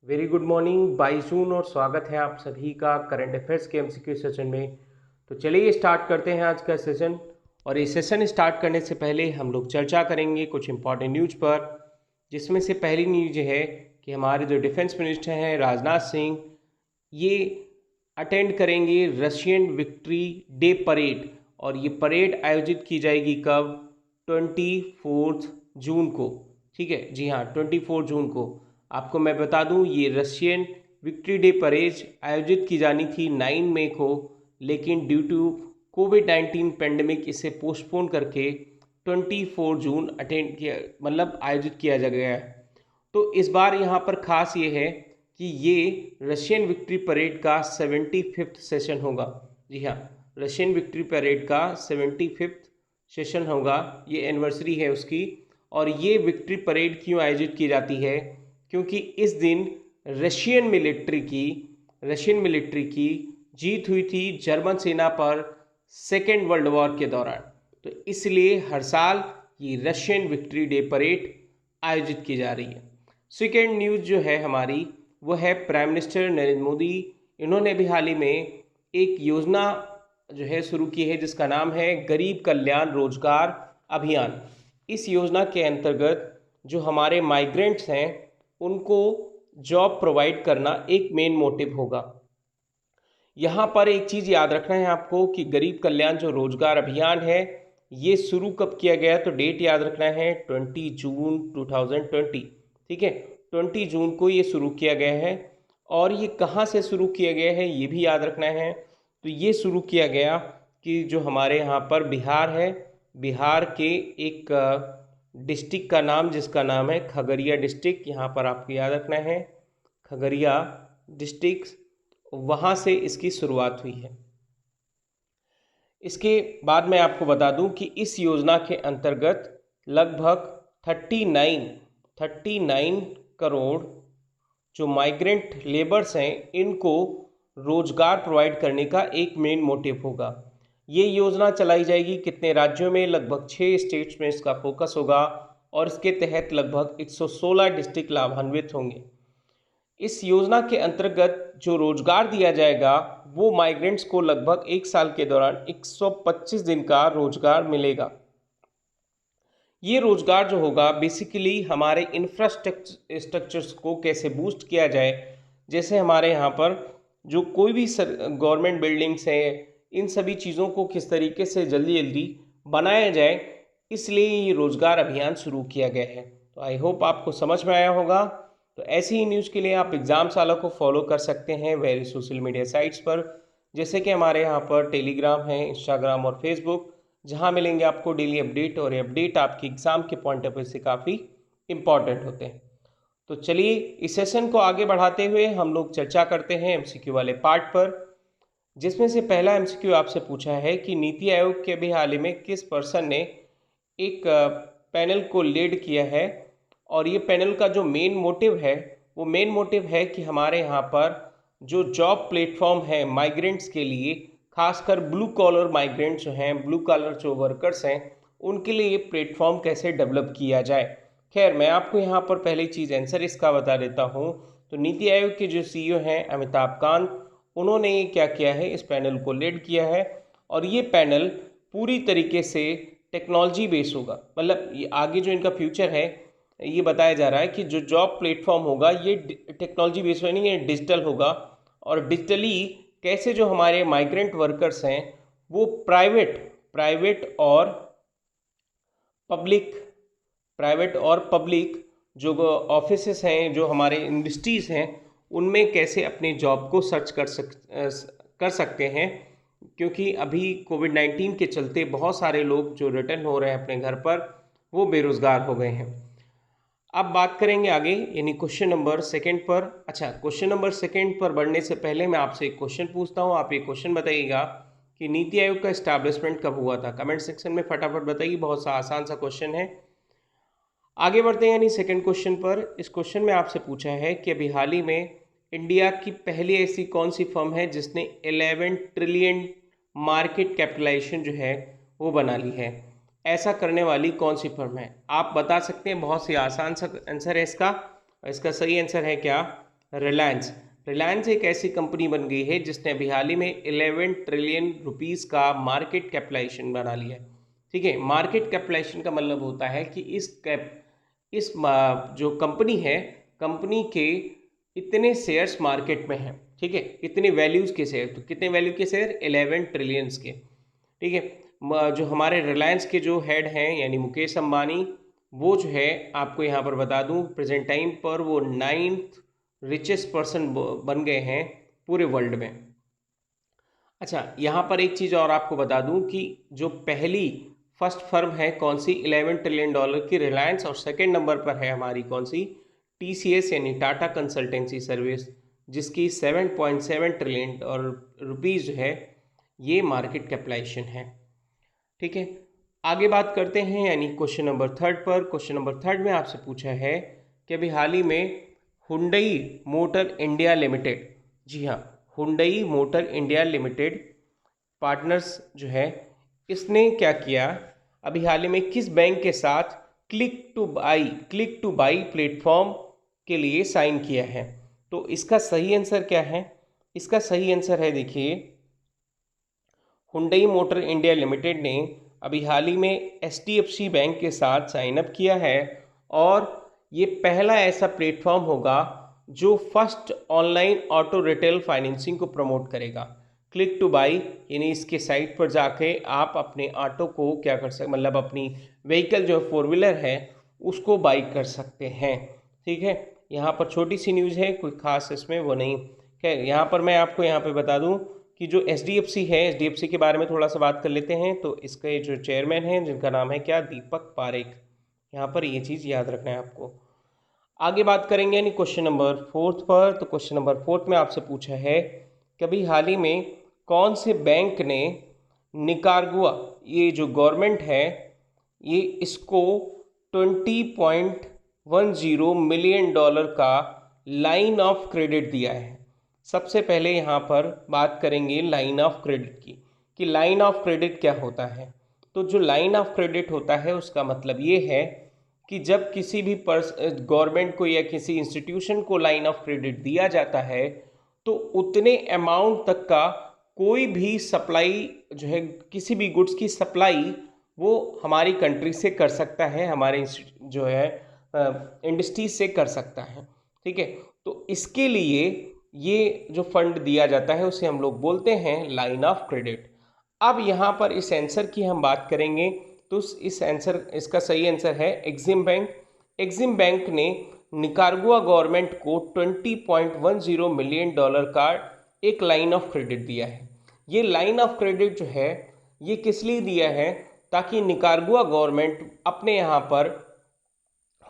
Very good morning 22 जून और स्वागत है आप सभी का करंट अफेयर्स के एमसीक्यू सेशन में। तो चलिए स्टार्ट करते हैं आज का सेशन। और ये सेशन स्टार्ट करने से पहले हम लोग चर्चा करेंगे कुछ इंपॉर्टेंट न्यूज़ पर, जिसमें से पहली न्यूज़ है कि हमारे जो डिफेंस मिनिस्टर हैं राजनाथ सिंह, ये अटेंड करेंगे रशियन विक्ट्री डे परेड। और ये परेड आयोजित की जाएगी कब? 24 जून को। ठीक है, जी हाँ, 24 जून को। आपको मैं बता दूं, ये रशियन विक्ट्री डे परेड आयोजित की जानी थी 9 मई को, लेकिन ड्यू टू कोविड-19 पेंडेमिक इसे पोस्टपोन करके 24 जून अटेंड किया, मतलब आयोजित किया जा गया है। तो इस बार यहाँ पर खास ये है कि ये रशियन विक्ट्री परेड का 75th सेशन होगा। जी हाँ, रशियन विक्ट्री परेड का 75th सेशन होगा, ये एनिवर्सरी है उसकी। और ये विक्ट्री परेड क्यों आयोजित की जाती है? क्योंकि इस दिन रशियन मिलिट्री की जीत हुई थी जर्मन सेना पर सेकेंड वर्ल्ड वॉर के दौरान। तो इसलिए हर साल ये रशियन विक्ट्री डे परेड आयोजित की जा रही है। सेकेंड न्यूज़ जो है हमारी, वो है प्राइम मिनिस्टर नरेंद्र मोदी। इन्होंने भी हाल ही में एक योजना जो है शुरू की है, जिसका नाम है गरीब कल्याण रोजगार अभियान। इस योजना के अंतर्गत जो हमारे माइग्रेंट्स हैं उनको जॉब प्रोवाइड करना एक मेन मोटिव होगा। यहाँ पर एक चीज़ याद रखना है आपको कि गरीब कल्याण जो रोजगार अभियान है, ये शुरू कब किया गया? तो डेट याद रखना है 20 जून 2020। ठीक है, 20 जून को ये शुरू किया गया है। और ये कहाँ से शुरू किया गया है ये भी याद रखना है। तो ये शुरू किया गया कि जो हमारे यहाँ पर बिहार है, बिहार के एक डिस्ट्रिक्ट का नाम, जिसका नाम है खगड़िया डिस्ट्रिक्ट, यहाँ पर आपको याद रखना है खगड़िया डिस्ट्रिक्ट, वहाँ से इसकी शुरुआत हुई है। इसके बाद मैं आपको बता दूं कि इस योजना के अंतर्गत लगभग 39 करोड़ जो माइग्रेंट लेबर्स हैं इनको रोजगार प्रोवाइड करने का एक मेन मोटिव होगा। ये योजना चलाई जाएगी कितने राज्यों में? लगभग 6 स्टेट्स में इसका फोकस होगा और इसके तहत लगभग 116 डिस्ट्रिक्ट लाभान्वित होंगे। इस योजना के अंतर्गत जो रोजगार दिया जाएगा वो माइग्रेंट्स को लगभग एक साल के दौरान 125 दिन का रोजगार मिलेगा। ये रोजगार जो होगा बेसिकली हमारे इंफ्रास्ट्रक्चर्स को कैसे बूस्ट किया जाए, जैसे हमारे यहाँ पर जो कोई भी गवर्नमेंट बिल्डिंग्स हैं, इन सभी चीज़ों को किस तरीके से जल्दी जल्दी बनाया जाए, इसलिए ये रोजगार अभियान शुरू किया गया है। तो आई होप आपको समझ में आया होगा। तो ऐसी ही न्यूज़ के लिए आप एग्ज़ाम सालों को फॉलो कर सकते हैं वेरी सोशल मीडिया साइट्स पर, जैसे कि हमारे यहाँ पर टेलीग्राम है, इंस्टाग्राम और फेसबुक, जहाँ मिलेंगे आपको डेली अपडेट। और ये अपडेट आपकी एग्ज़ाम के पॉइंट ऑफ व्यू से काफ़ी इम्पॉर्टेंट होते हैं। तो चलिए इस सेशन को आगे बढ़ाते हुए हम लोग चर्चा करते हैं एमसीक्यू वाले पार्ट पर, जिसमें से पहला एमसीक्यू आपसे पूछा है कि नीति आयोग के अभी हाल ही में किस पर्सन ने एक पैनल को लीड किया है। और ये पैनल का जो मेन मोटिव है वो मेन मोटिव है कि हमारे यहाँ पर जो जॉब प्लेटफॉर्म है माइग्रेंट्स के लिए, खासकर ब्लू कॉलर माइग्रेंट जो हैं, ब्लू कॉलर जो वर्कर्स हैं, उनके लिए ये प्लेटफॉर्म कैसे डेवलप किया जाए। खैर, मैं आपको यहाँ पर पहली चीज़ आंसर इसका बता देता हूँ। तो नीति आयोग के जो सीईओ हैं अमिताभ कांत, उन्होंने ये क्या किया है, इस पैनल को लीड किया है। और ये पैनल पूरी तरीके से टेक्नोलॉजी बेस होगा, मतलब ये आगे जो इनका फ्यूचर है ये बताया जा रहा है कि जो जॉब प्लेटफॉर्म होगा ये टेक्नोलॉजी बेस नहीं है, डिजिटल होगा। और डिजिटली कैसे जो हमारे माइग्रेंट वर्कर्स हैं वो प्राइवेट और पब्लिक जो ऑफिसेस हैं, जो हमारे इंडस्ट्रीज़ हैं, उनमें कैसे अपने जॉब को सर्च कर सकते हैं। क्योंकि अभी कोविड-19 के चलते बहुत सारे लोग जो रिटर्न हो रहे हैं अपने घर पर, वो बेरोज़गार हो गए हैं। अब बात करेंगे आगे, यानी क्वेश्चन नंबर सेकंड पर। अच्छा, क्वेश्चन नंबर सेकंड पर बढ़ने से पहले मैं आपसे एक क्वेश्चन पूछता हूँ। आप ये क्वेश्चन बताइएगा कि नीति आयोग का इस्टेब्लिशमेंट कब हुआ था? कमेंट सेक्शन में फटाफट बताइए, बहुत सा आसान सा क्वेश्चन है। आगे बढ़ते हैं यानी सेकंड क्वेश्चन पर। इस क्वेश्चन में आपसे पूछा है कि अभी हाल ही में इंडिया की पहली ऐसी कौन सी फर्म है जिसने 11 ट्रिलियन मार्केट कैपिटलाइजेशन जो है वो बना ली है? ऐसा करने वाली कौन सी फर्म है? आप बता सकते हैं, बहुत सी आसान सा आंसर है इसका। इसका सही आंसर है क्या? रिलायंस। रिलायंस एक ऐसी कंपनी बन गई है जिसने अभी हाल ही में 11 ट्रिलियन रुपीस का मार्केट कैपिटलाइजेशन बना लिया है। ठीक है, मार्केट कैपिटलाइजेशन का मतलब होता है कि जो कंपनी है, कंपनी के इतने शेयर्स मार्केट में हैं। ठीक है, इतने वैल्यूज के शेयर, तो कितने वैल्यू के शेयर? 11 ट्रिलियंस के। ठीक है, जो हमारे रिलायंस के जो हेड हैं यानी मुकेश अंबानी, वो जो है आपको यहाँ पर बता दूँ प्रेजेंट टाइम पर वो 9th रिचेस्ट पर्सन बन गए हैं पूरे वर्ल्ड में। अच्छा, यहाँ पर एक चीज़ और आपको बता दूँ कि जो पहली फर्स्ट फर्म है कौन सी, 11 ट्रिलियन डॉलर की रिलायंस, और सेकंड नंबर पर है हमारी कौन सी, TCS यानी टाटा कंसल्टेंसी सर्विस, जिसकी 7.7 ट्रिलियन और रुपीज़ जो है ये मार्केट कैपिटलाइजेशन है। ठीक है, आगे बात करते हैं यानी क्वेश्चन नंबर 3 पर। क्वेश्चन नंबर 3 में आपसे पूछा है कि अभी हाल ही में हुंडई मोटर इंडिया लिमिटेड, जी हाँ, Hyundai motor India limited partners जो है, इसने क्या किया, अभी हाल ही में किस बैंक के साथ क्लिक टू बाई प्लेटफॉर्म के लिए साइन किया है? तो इसका सही आंसर क्या है? इसका सही आंसर है, देखिए, हुंडई मोटर इंडिया लिमिटेड ने अभी हाल ही में HDFC बैंक के साथ साइन अप किया है, और ये पहला ऐसा प्लेटफॉर्म होगा जो first online auto retail financing को प्रमोट करेगा। क्लिक टू बाई यानी इसके साइट पर जाके आप अपने ऑटो को क्या कर सकते, मतलब अपनी व्हीकल जो 4 व्हीलर है उसको बाई कर सकते हैं। ठीक है, यहाँ पर छोटी सी न्यूज़ है, कोई खास इसमें वो नहीं। खैर, यहाँ पर मैं आपको यहाँ पे बता दूँ कि जो HDFC है, HDFC के बारे में थोड़ा सा बात कर लेते हैं। तो इसके जो चेयरमैन हैं जिनका नाम है क्या, दीपक पारेख। यहाँ पर ये चीज़ याद रखना है आपको। आगे बात करेंगे यानी क्वेश्चन नंबर 4 पर। तो क्वेश्चन नंबर 4 में आपसे पूछा है कि अभी हाल ही में कौन से बैंक ने निकारागुआ, ये जो गवर्नमेंट है, ये इसको $20.10 मिलियन का लाइन ऑफ क्रेडिट दिया है। सबसे पहले यहाँ पर बात करेंगे लाइन ऑफ क्रेडिट की, कि लाइन ऑफ क्रेडिट क्या होता है। तो जो लाइन ऑफ क्रेडिट होता है उसका मतलब ये है कि जब किसी भी गवर्नमेंट को या किसी इंस्टीट्यूशन को लाइन ऑफ क्रेडिट दिया जाता है तो उतने अमाउंट तक का कोई भी सप्लाई जो है, किसी भी गुड्स की सप्लाई वो हमारी कंट्री से कर सकता है, हमारे जो है इंडस्ट्रीज से कर सकता है। ठीक है, तो इसके लिए ये जो फंड दिया जाता है उसे हम लोग बोलते हैं लाइन ऑफ क्रेडिट। अब यहाँ पर इस आंसर की हम बात करेंगे तो इसका सही आंसर है एग्जिम बैंक। एग्जिम बैंक ने निकारागुआ गवर्नमेंट को $20.10 मिलियन का एक लाइन ऑफ क्रेडिट दिया है। ये लाइन ऑफ क्रेडिट जो है ये किस लिए दिया है, ताकि निकारागुआ गवर्नमेंट अपने यहाँ पर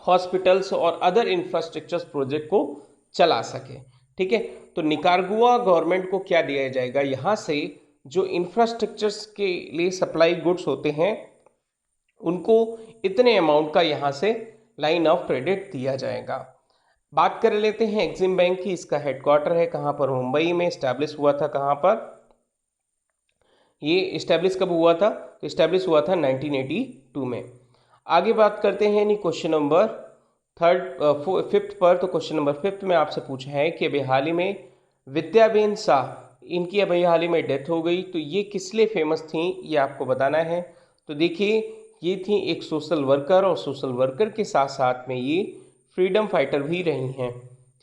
हॉस्पिटल्स और अदर इंफ्रास्ट्रक्चर प्रोजेक्ट को चला सके। ठीक है, तो निकारागुआ गवर्नमेंट को क्या दिया जाएगा, यहाँ से जो इंफ्रास्ट्रक्चर्स के लिए सप्लाई गुड्स होते हैं उनको इतने अमाउंट का यहाँ से लाइन ऑफ क्रेडिट दिया जाएगा। बात कर लेते हैं एग्जिम बैंक की। इसका हेडक्वार्टर है कहाँ पर, मुंबई में। इस्टेब्लिश हुआ था कहाँ पर, ये इस्टेब्लिश कब हुआ था, तो इस्टेब्लिश हुआ था 1982 में। आगे बात करते हैं यानी क्वेश्चन नंबर 5 पर। तो क्वेश्चन नंबर 5 में आपसे पूछा है कि अभी हाल ही में विद्याबेन शाह, इनकी अभी हाल ही में डेथ हो गई, तो ये किस लिए फेमस थी ये आपको बताना है। तो देखिए, ये थी एक सोशल वर्कर, और सोशल वर्कर के साथ साथ में ये फ्रीडम फाइटर भी रही हैं।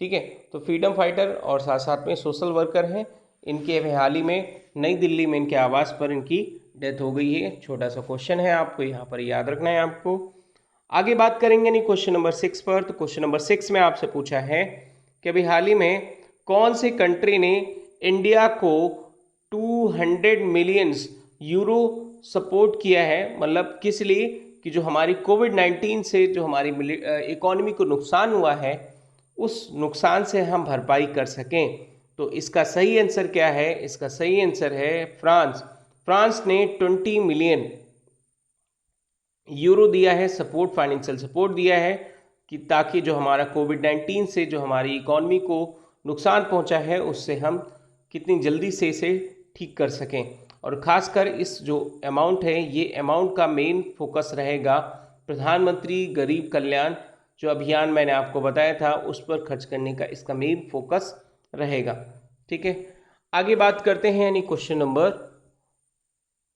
ठीक है, तो फ्रीडम फाइटर और साथ साथ में सोशल वर्कर हैं। इनके अभी हाल ही में नई दिल्ली में इनके आवास पर इनकी डेथ हो गई है। छोटा सा क्वेश्चन है, आपको यहाँ पर याद रखना है आपको। आगे बात करेंगे नहीं क्वेश्चन नंबर 6 पर। तो क्वेश्चन नंबर 6 में आपसे पूछा है कि अभी हाल ही में कौन सी कंट्री ने इंडिया को 200 मिलियन यूरो सपोर्ट किया है, मतलब किस लिए, कि जो हमारी कोविड-19 से जो हमारी इकोनॉमी को नुकसान हुआ है उस नुकसान से हम भरपाई कर सकें। तो इसका सही आंसर क्या है, इसका सही आंसर है फ्रांस। फ्रांस ने 20 मिलियन यूरो दिया है सपोर्ट, फाइनेंशियल सपोर्ट दिया है, कि ताकि जो हमारा कोविड-19 से जो हमारी इकोनॉमी को नुकसान पहुंचा है उससे हम कितनी जल्दी से इसे ठीक कर सकें। और ख़ासकर इस जो अमाउंट है, ये अमाउंट का मेन फोकस रहेगा प्रधानमंत्री गरीब कल्याण जो अभियान मैंने आपको बताया था उस पर खर्च करने का इसका मेन फोकस रहेगा। ठीक है, आगे बात करते हैं यानी क्वेश्चन नंबर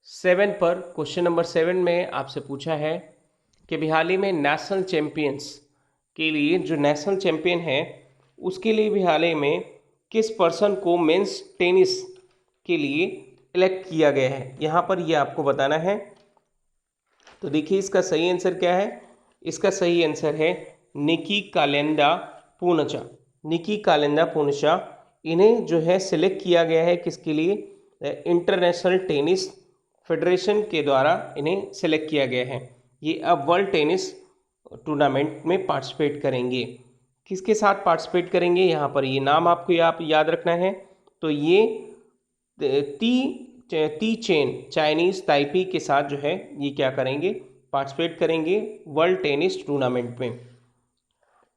7 पर। क्वेश्चन नंबर 7 में आपसे पूछा है कि भी हाल ही में नेशनल चैंपियंस के लिए, जो नेशनल चैंपियन है उसके लिए भी हाल ही में किस पर्सन को मेंस टेनिस के लिए इलेक्ट किया गया है, यहाँ पर ये आपको बताना है। तो देखिए इसका सही आंसर क्या है। इसका सही आंसर है निकी कालिंदा पूनचा। निकी कालिंदा पूनचा, इन्हें जो है सिलेक्ट किया गया है किसके लिए, इंटरनेशनल टेनिस फेडरेशन के द्वारा इन्हें सिलेक्ट किया गया है। ये अब वर्ल्ड टेनिस टूर्नामेंट में पार्टिसिपेट करेंगे। किसके साथ पार्टिसिपेट करेंगे, यहाँ पर ये नाम आपको याद रखना है। तो ये ती चेन चाइनीज ताइपी के साथ जो है ये क्या करेंगे, पार्टिसिपेट करेंगे वर्ल्ड टेनिस टूर्नामेंट में।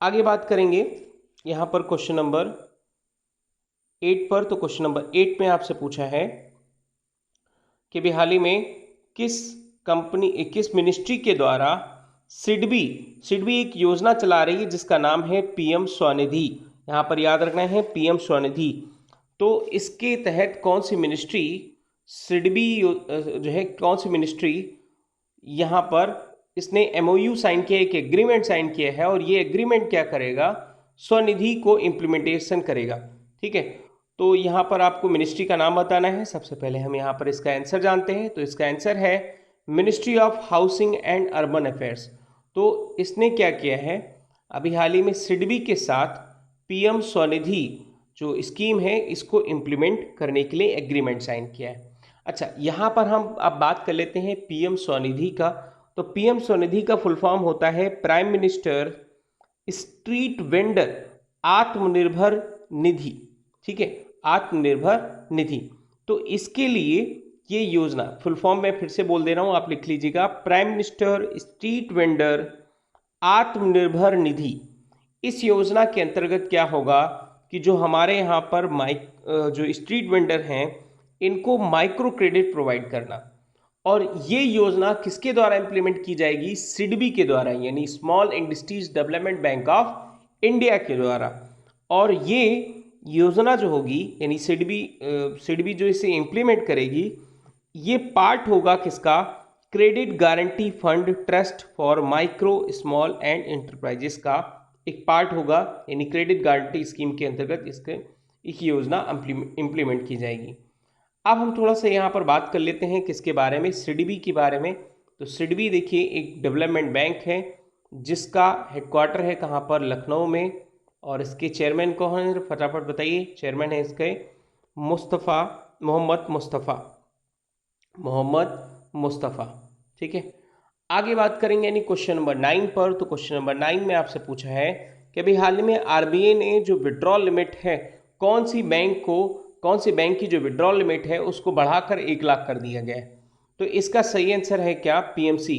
आगे बात करेंगे यहाँ पर क्वेश्चन नंबर 8 पर। तो क्वेश्चन नंबर 8 में आपसे पूछा है कि भी हाल ही में किस मिनिस्ट्री के द्वारा सिडबी एक योजना चला रही है जिसका नाम है पीएम स्वनिधि। यहाँ पर याद रखना है पीएम स्वनिधि। तो इसके तहत कौन सी मिनिस्ट्री सिडबी जो है, कौन सी मिनिस्ट्री यहाँ पर इसने एमओयू साइन किया, एक एग्रीमेंट साइन किया है और ये एग्रीमेंट क्या करेगा, स्वनिधि को इम्प्लीमेंटेशन करेगा। ठीक है, तो यहाँ पर आपको मिनिस्ट्री का नाम बताना है। सबसे पहले हम यहाँ पर इसका आंसर जानते हैं। तो इसका आंसर है ministry of housing and urban affairs. तो इसने क्या किया है, अभी हाल ही में सिडबी के साथ पीएम स्वनिधि जो स्कीम है इसको इम्प्लीमेंट करने के लिए एग्रीमेंट साइन किया है। अच्छा, यहाँ पर हम अब बात कर लेते हैं पीएम स्वनिधि का। तो पीएम स्वनिधि का फुल फॉर्म होता है prime minister street vendor Atmanirbhar Nidhi. ठीक है, आत्मनिर्भर निधि। तो इसके लिए ये योजना, फुल फॉर्म मैं फिर से बोल दे रहा हूँ, आप लिख लीजिएगा, prime minister street vendor Atmanirbhar Nidhi. इस योजना के अंतर्गत क्या होगा कि जो हमारे यहाँ पर जो स्ट्रीट वेंडर हैं इनको माइक्रो क्रेडिट प्रोवाइड करना। और ये योजना किसके द्वारा इंप्लीमेंट की जाएगी, सिडबी के द्वारा, यानी small industries development bank of India के द्वारा। और ये योजना जो होगी यानी सिडबी जो इसे इंप्लीमेंट करेगी, ये पार्ट होगा किसका, credit guarantee fund trust for micro small and enterprises का एक पार्ट होगा। यानी क्रेडिट गारंटी स्कीम के अंतर्गत एक योजना इंप्लीमेंट की जाएगी। अब हम थोड़ा सा यहाँ पर बात कर लेते हैं किसके बारे में, सिडबी के बारे में। तो सिडबी देखिए एक डेवलपमेंट बैंक है जिसका हेडक्वार्टर है कहाँ पर, लखनऊ में। और इसके चेयरमैन कौन है, फटाफट बताइए। चेयरमैन है इसके मोहम्मद मुस्तफ़ा। ठीक है, आगे बात करेंगे यानी क्वेश्चन नंबर 9 पर। तो क्वेश्चन नंबर 9 में आपसे पूछा है कि अभी हाल ही में आरबीआई ने जो विड्रॉल लिमिट है, कौन सी बैंक की जो विड्रॉल लिमिट है उसको बढ़ाकर 1 लाख कर दिया गया है। तो इसका सही आंसर है क्या, PMC,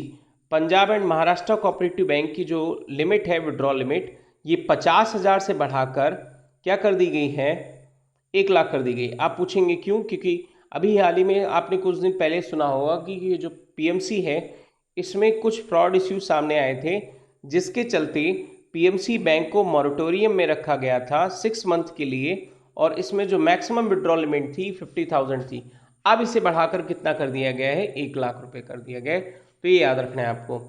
Punjab and Maharashtra cooperative bank की जो लिमिट है, विड्रॉल लिमिट, ये 50,000 से बढ़ाकर क्या कर दी गई है, 1 लाख कर दी गई। आप पूछेंगे क्यों, क्योंकि अभी हाल ही में आपने कुछ दिन पहले सुना होगा कि ये जो पीएमसी है इसमें कुछ फ्रॉड इश्यूज सामने आए थे, जिसके चलते पीएमसी बैंक को मॉरेटोरियम में रखा गया था 6 मंथ के लिए। और इसमें जो मैक्सिमम विड्रॉल लिमिट थी 50,000 थी, अब इसे बढ़ाकर कितना कर दिया गया है, 1 लाख रुपए कर दिया गया है। तो ये याद रखना है आपको।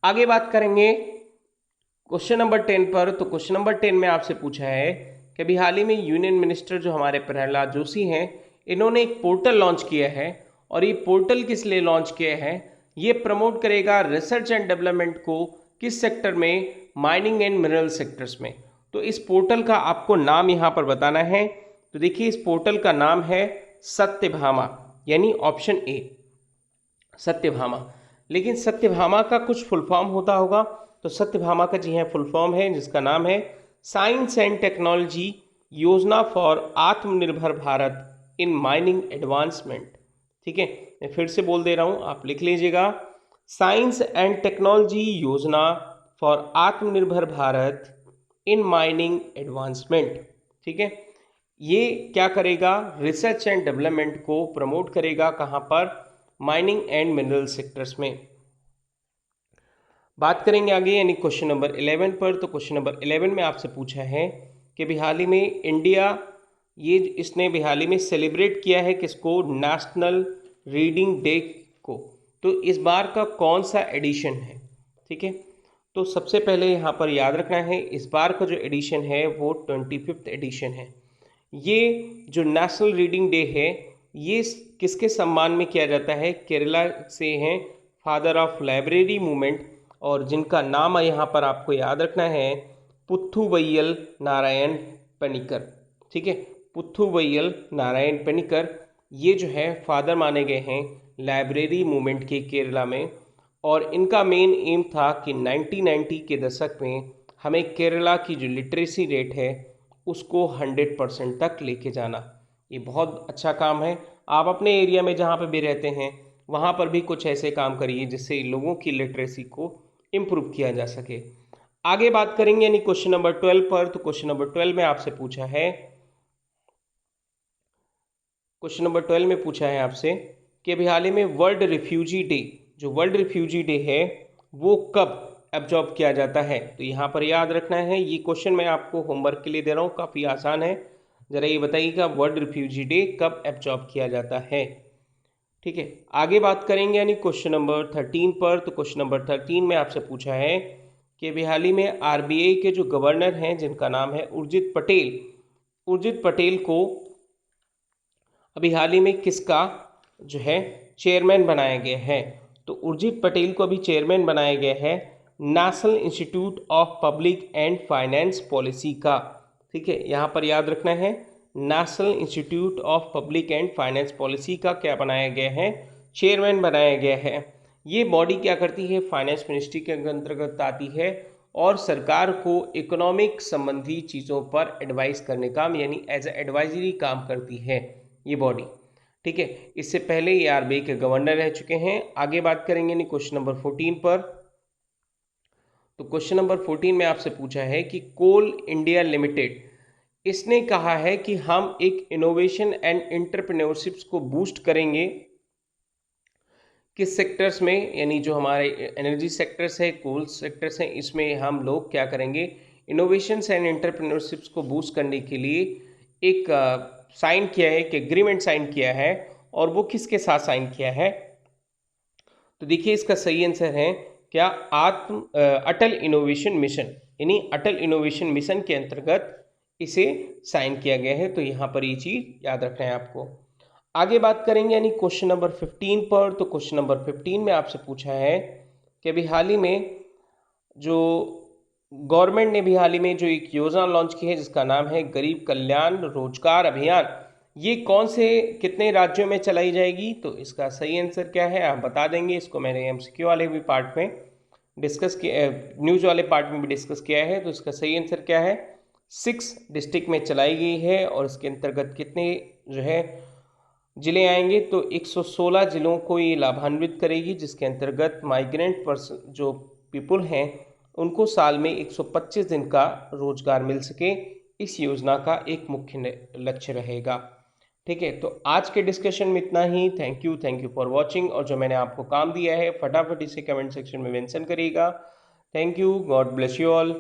आगे बात करेंगे क्वेश्चन नंबर 10 पर। तो क्वेश्चन नंबर 10 में आपसे पूछा है कि अभी हाल ही में यूनियन मिनिस्टर जो हमारे प्रहलाद जोशी हैं, इन्होंने एक पोर्टल लॉन्च किया है। और ये पोर्टल किस लिए लॉन्च किया है, ये प्रमोट करेगा रिसर्च एंड डेवलपमेंट को किस सेक्टर में, माइनिंग एंड मिनरल सेक्टर्स में। तो इस पोर्टल का आपको नाम यहाँ पर बताना है। तो देखिए इस पोर्टल का नाम है सत्यभामा, यानी ऑप्शन ए सत्यभामा। लेकिन सत्यभामा का कुछ फुल फॉर्म होता होगा। तो सत्यभामा का जी हाँ फुल फॉर्म है जिसका नाम है साइंस एंड टेक्नोलॉजी योजना फॉर आत्मनिर्भर भारत इन माइनिंग एडवांसमेंट। ठीक है, मैं फिर से बोल दे रहा हूँ, आप लिख लीजिएगा, साइंस एंड टेक्नोलॉजी योजना फॉर आत्मनिर्भर भारत इन माइनिंग एडवांसमेंट। ठीक है, ये क्या करेगा, रिसर्च एंड डेवलपमेंट को प्रमोट करेगा, कहाँ पर, माइनिंग एंड मिनरल सेक्टर्स में। बात करेंगे आगे यानी क्वेश्चन नंबर 11 पर। तो क्वेश्चन नंबर 11 में आपसे पूछा है कि भी हाल ही में इंडिया इसने भी हाल ही में सेलिब्रेट किया है किसको, नेशनल रीडिंग डे को। तो इस बार का कौन सा एडिशन है, ठीक है। तो सबसे पहले यहाँ पर याद रखना है इस बार का जो एडिशन है वो 25th एडिशन है। ये जो नेशनल रीडिंग डे है ये किसके सम्मान में किया जाता है, केरला से हैं फादर ऑफ लाइब्रेरी मूवमेंट, और जिनका नाम यहाँ पर आपको याद रखना है पुथुवैयल नारायण पनिकर, ठीक है। पुथुवैयल नारायण पनिकर ये जो है फादर माने गए हैं लाइब्रेरी मूवमेंट के केरला में, और इनका मेन एम था कि 1990 के दशक में हमें केरला की जो लिटरेसी रेट है उसको 100% तक लेके जाना। ये बहुत अच्छा काम है। आप अपने एरिया में जहाँ पे भी रहते हैं वहाँ पर भी कुछ ऐसे काम करिए जिससे लोगों की लिटरेसी को इम्प्रूव किया जा सके। आगे बात करेंगे यानी क्वेश्चन नंबर 12 पर। तो क्वेश्चन नंबर 12 में आपसे पूछा है, क्वेश्चन नंबर 12 में पूछा है आपसे कि अभी हाल ही में वर्ल्ड रिफ्यूजी डे, जो वर्ल्ड रिफ्यूजी डे है वो कब एब्जॉर्ब किया जाता है। तो यहाँ पर याद रखना है, ये क्वेश्चन मैं आपको होमवर्क के लिए दे रहा हूँ, काफ़ी आसान है। ज़रा ये बताइएगा वर्ल्ड रिफ्यूजी डे कब एब्जॉर्ब किया जाता है, ठीक है। आगे बात करेंगे यानी क्वेश्चन नंबर 13 पर। तो क्वेश्चन नंबर 13 में आपसे पूछा है कि अभी हाल ही में आरबीआई के जो गवर्नर हैं जिनका नाम है उर्जित पटेल, उर्जित पटेल को अभी हाल ही में किसका जो है चेयरमैन बनाया गया है। तो उर्जित पटेल को अभी चेयरमैन बनाया गया है national institute of public and finance policy का, ठीक है। यहाँ पर याद रखना है national institute of public and finance policy का क्या बनाया गया है, चेयरमैन बनाया गया है। ये बॉडी क्या करती है, फाइनेंस मिनिस्ट्री के अंतर्गत आती है और सरकार को इकोनॉमिक संबंधी चीज़ों पर एडवाइस करने का यानी एज ए एडवाइजरी काम करती है ये बॉडी, ठीक है। इससे पहले ये आरबीआई के गवर्नर रह चुके हैं। आगे बात करेंगे नहीं क्वेश्चन नंबर 14 पर। तो क्वेश्चन नंबर 14 में आपसे पूछा है कि कोल इंडिया लिमिटेड, इसने कहा है कि हम एक इनोवेशन एंड एंटरप्रेन्योरशिप्स को बूस्ट करेंगे किस सेक्टर्स में, यानी जो हमारे एनर्जी सेक्टर्स है, कोल सेक्टर्स हैं, इसमें हम लोग क्या करेंगे, इनोवेशंस एंड एंटरप्रेन्योरशिप्स को बूस्ट करने के लिए एक साइन किया है, एक एग्रीमेंट साइन किया है, और वो किसके साथ साइन किया है। तो देखिए इसका सही आंसर है क्या, अटल इनोवेशन मिशन, यानी अटल इनोवेशन मिशन के अंतर्गत इसे साइन किया गया है। तो यहाँ पर ये चीज़ याद रखना है आपको। आगे बात करेंगे यानी क्वेश्चन नंबर 15 पर। तो क्वेश्चन नंबर 15 में आपसे पूछा है कि अभी हाल ही में जो गवर्नमेंट ने भी हाल ही में जो एक योजना लॉन्च की है जिसका नाम है गरीब कल्याण रोजगार अभियान, ये कौन से कितने राज्यों में चलाई जाएगी। तो इसका सही आंसर क्या है आप बता देंगे। इसको मैंने एमसीक्यू वाले भी पार्ट में डिस्कस किया, न्यूज़ वाले पार्ट में भी डिस्कस किया है। तो इसका सही आंसर क्या है, 6 डिस्ट्रिक्ट में चलाई गई है, और इसके अंतर्गत कितने जो है जिले आएंगे, तो 116 जिलों को ये लाभान्वित करेगी, जिसके अंतर्गत माइग्रेंट पर्सन जो पीपुल हैं उनको साल में 125 दिन का रोजगार मिल सके, इस योजना का एक मुख्य लक्ष्य रहेगा, ठीक है। तो आज के डिस्कशन में इतना ही। Thank you for watching. और जो मैंने आपको काम दिया है फटाफट इसे कमेंट सेक्शन में मेंशन करिएगा। Thank you, God bless you all.